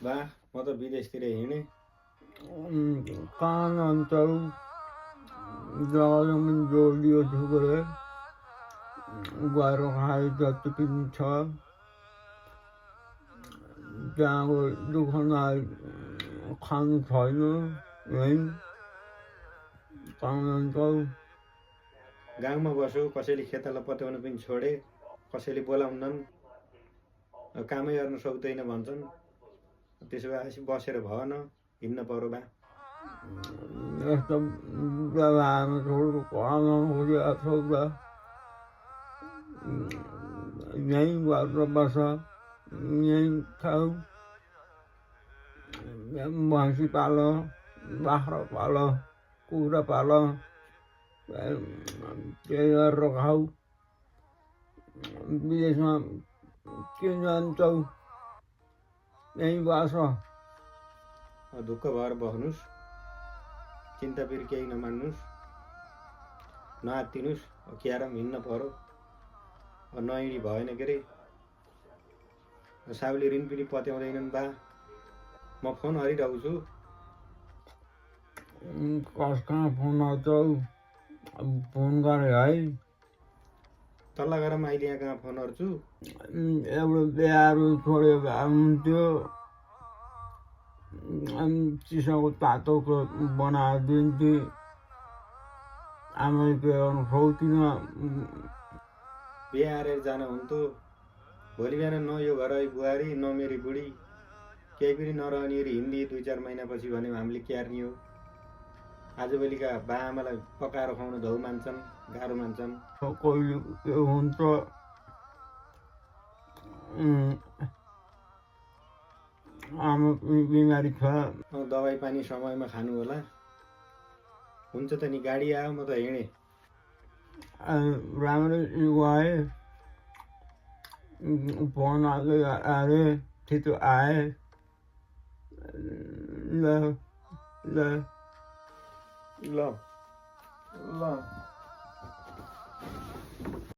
बा म त विदेशतिर हिँडेँ। कानंतर जमिन जोडियो ठुक्रे गएर खाए जति पनि छ त्यहाँको दुःख खानु छैन। यहीँ कानंतर गाउँमा बस्यो, कसैले खेताला पत्याउनु पनि छोडे, कसैले बोलाउँदैन, कामै गर्न सक्दैन भन्छन्। त्यसो भए बसेर भएन, हिँड्न पर्यो बा। यस्तो व्यवहारमा छोडेर खान खोजिरहेको छ। यहीँ गरेर बस, यहीँ खाऊ, भैँसी पाल, बाख्रा पाल, कुखुरा पाल, त्यही गरेर खाऊ। विदेशमा किन जान्छौ? यहीँ बस। ढुक्क भएर बस्नुस्, चिन्ता फेरि केही नमान्नुस्, नआत्तिनुस्। क्यारम हिँड्न पर्यो, नहिँडी भएन के अरे। साउले ऋण पनि पत्याउँदैनन् बा। म फोन हरिरहेको छु। कसका फोन आउँछौ? फोन गरे है। तल्ला गएर अहिले यहाँ कहाँ फोन गर्छु। एउटा बिहाहरू छोड्यो भए हुन्थ्यो। चिसोको तातोको बनाएर दिन्थे। आमाले के गर्नु सक्दिन। बिहा हारेर जान हुन्थ्यो। भोलि बिहान न यो घर बुहारी न मेरी बुढी केही पनि नरहने गरी हिन्दी 2-4 महिनापछि भने हामीले क्यार्ने हो। आजभोलिका बा आमालाई पकाएर खुवाउन धौ मान्छन्, गाह्रो मान्छन्। कहिले के हुन्छ आमा पनि बिमारी छ। दबाई पानी समयमा खानु होला। हुन्छ त नि, गाडी आयो, म त हिँडेँ। राम्रै गए, फोन आए, छिटो आए। ल ल ल ल